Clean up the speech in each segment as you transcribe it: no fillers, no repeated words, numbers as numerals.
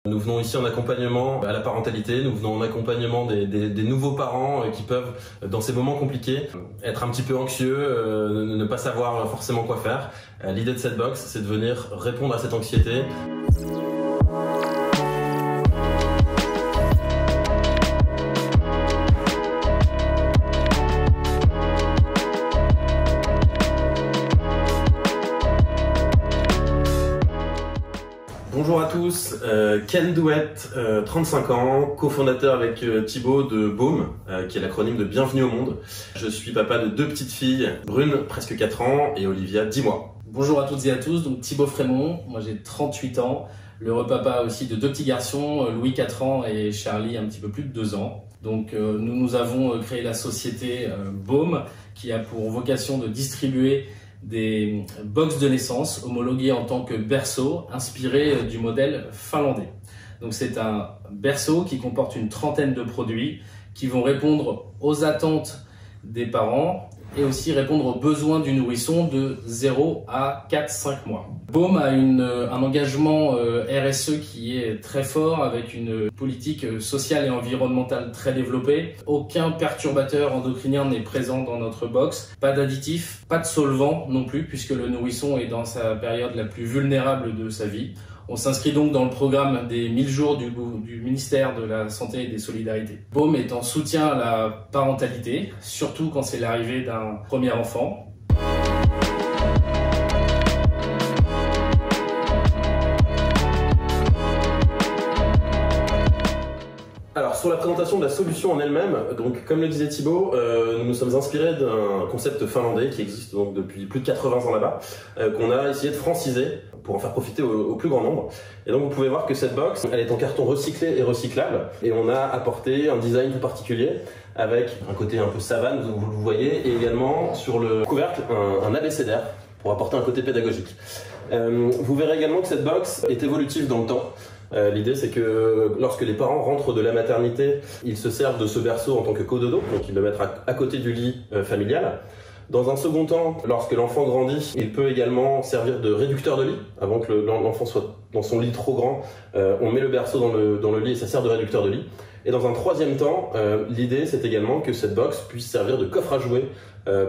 Nous venons ici en accompagnement à la parentalité, nous venons en accompagnement des nouveaux parents qui peuvent, dans ces moments compliqués, être un petit peu anxieux, ne pas savoir forcément quoi faire. L'idée de cette box, c'est de venir répondre à cette anxiété. Bonjour à tous, Ken Douet, 35 ans, cofondateur avec Thibaut de Baume, qui est l'acronyme de Bienvenue au Monde. Je suis papa de 2 petites filles, Brune, presque 4 ans, et Olivia, 10 mois. Bonjour à toutes et à tous, donc Thibaut Frémont, moi j'ai 38 ans, l'heureux papa aussi de 2 petits garçons, Louis 4 ans et Charlie un petit peu plus de 2 ans. Donc nous avons créé la société Baume, qui a pour vocation de distribuer des box de naissance homologuées en tant que berceau, inspiré du modèle finlandais. Donc c'est un berceau qui comporte une trentaine de produits qui vont répondre aux attentes des parents et aussi répondre aux besoins du nourrisson de 0 à 4-5 mois. Baume a un engagement RSE qui est très fort, avec une politique sociale et environnementale très développée. Aucun perturbateur endocrinien n'est présent dans notre box. Pas d'additifs, pas de solvants non plus, puisque le nourrisson est dans sa période la plus vulnérable de sa vie. On s'inscrit donc dans le programme des 1000 jours du ministère de la Santé et des Solidarités. Baume est en soutien à la parentalité, surtout quand c'est l'arrivée d'un premier enfant. Alors sur la présentation de la solution en elle-même, donc comme le disait Thibaut, nous nous sommes inspirés d'un concept finlandais qui existe donc depuis plus de 80 ans là-bas, qu'on a essayé de franciser pour en faire profiter au plus grand nombre. Et donc vous pouvez voir que cette box, elle est en carton recyclé et recyclable, et on a apporté un design tout particulier avec un côté un peu savane, vous le voyez, et également sur le couvercle un abécédaire pour apporter un côté pédagogique. Vous verrez également que cette box est évolutive dans le temps. L'idée, c'est que lorsque les parents rentrent de la maternité, ils se servent de ce berceau en tant que cododo, donc ils le mettent à côté du lit familial. Dans un second temps, lorsque l'enfant grandit, il peut également servir de réducteur de lit. Avant que l'enfant soit dans son lit trop grand, on met le berceau dans le lit et ça sert de réducteur de lit. Et dans un troisième temps, l'idée, c'est également que cette box puisse servir de coffre à jouets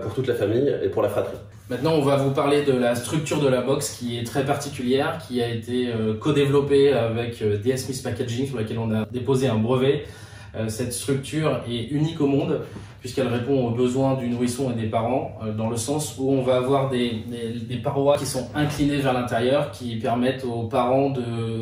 pour toute la famille et pour la fratrie. Maintenant, on va vous parler de la structure de la box qui est très particulière, qui a été co-développée avec DS Smith Packaging, sur laquelle on a déposé un brevet. Cette structure est unique au monde puisqu'elle répond aux besoins du nourrisson et des parents, dans le sens où on va avoir des parois qui sont inclinées vers l'intérieur, qui permettent aux parents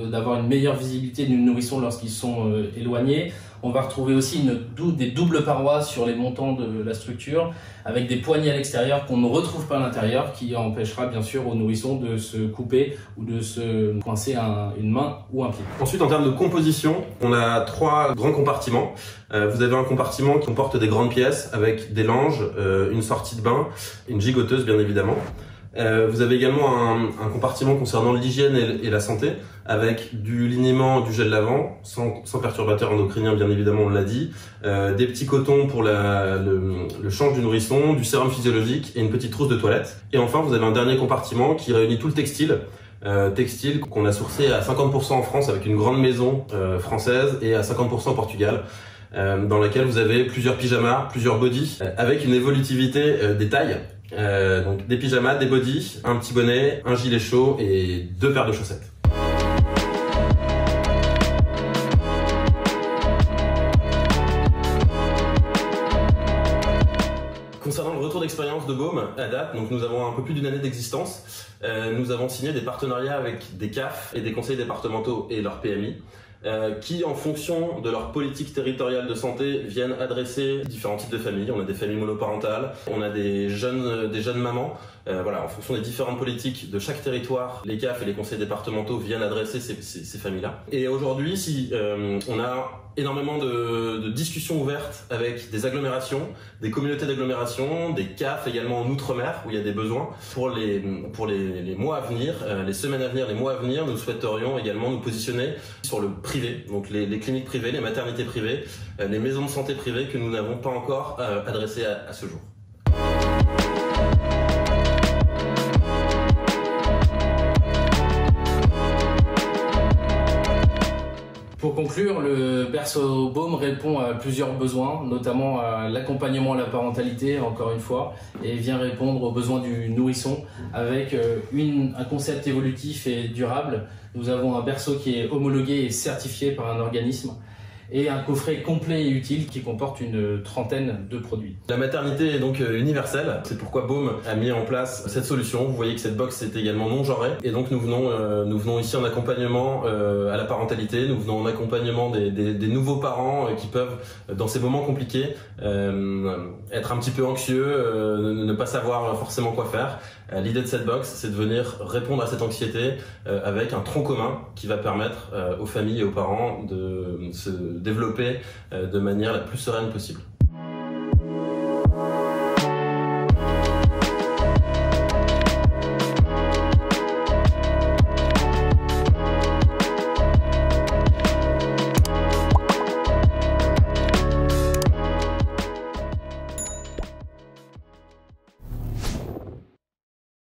d'avoir une meilleure visibilité du nourrisson lorsqu'ils sont éloignés. On va retrouver aussi des doubles parois sur les montants de la structure, avec des poignées à l'extérieur qu'on ne retrouve pas à l'intérieur, qui empêchera bien sûr au nourrisson de se couper ou de se coincer une main ou un pied. Ensuite, en termes de composition, on a 3 grands compartiments. Vous avez un compartiment qui comporte des grandes pièces avec des langes, une sortie de bain, une gigoteuse bien évidemment. Vous avez également un compartiment concernant l'hygiène et la santé, avec du liniment, du gel lavant, sans perturbateur endocrinien bien évidemment, on l'a dit, des petits cotons pour le change du nourrisson, du sérum physiologique et une petite trousse de toilette. Et enfin, vous avez un dernier compartiment qui réunit tout le textile, qu'on a sourcé à 50% en France avec une grande maison française et à 50% au Portugal, dans laquelle vous avez plusieurs pyjamas, plusieurs bodys, avec une évolutivité des tailles. Donc des pyjamas, des bodys, un petit bonnet, un gilet chaud et 2 paires de chaussettes. Concernant le retour d'expérience de Baume à date, donc nous avons un peu plus d'une année d'existence. Nous avons signé des partenariats avec des CAF et des conseils départementaux et leur PMI, qui, en fonction de leur politique territoriale de santé, viennent adresser différents types de familles. On a des familles monoparentales, on a des jeunes mamans. Voilà, en fonction des différentes politiques de chaque territoire, les CAF et les conseils départementaux viennent adresser ces familles-là. Et aujourd'hui, on a énormément de discussions ouvertes avec des agglomérations, des communautés d'agglomération, des CAF également en Outre-mer où il y a des besoins. Pour les mois à venir, les semaines à venir, les mois à venir, nous souhaiterions également nous positionner sur le privé, donc les cliniques privées, les maternités privées, les maisons de santé privées que nous n'avons pas encore adressées à ce jour. Pour conclure, le berceau Baume répond à plusieurs besoins, notamment à l'accompagnement à la parentalité, encore une fois, et vient répondre aux besoins du nourrisson avec un concept évolutif et durable. Nous avons un berceau qui est homologué et certifié par un organisme et un coffret complet et utile qui comporte une trentaine de produits. La maternité est donc universelle, c'est pourquoi Baume a mis en place cette solution. Vous voyez que cette box est également non genrée et donc nous venons ici en accompagnement à la parentalité, nous venons en accompagnement des nouveaux parents qui peuvent, dans ces moments compliqués, être un petit peu anxieux, ne pas savoir forcément quoi faire. L'idée de cette box, c'est de venir répondre à cette anxiété avec un tronc commun qui va permettre aux familles et aux parents de se développer de manière la plus sereine possible.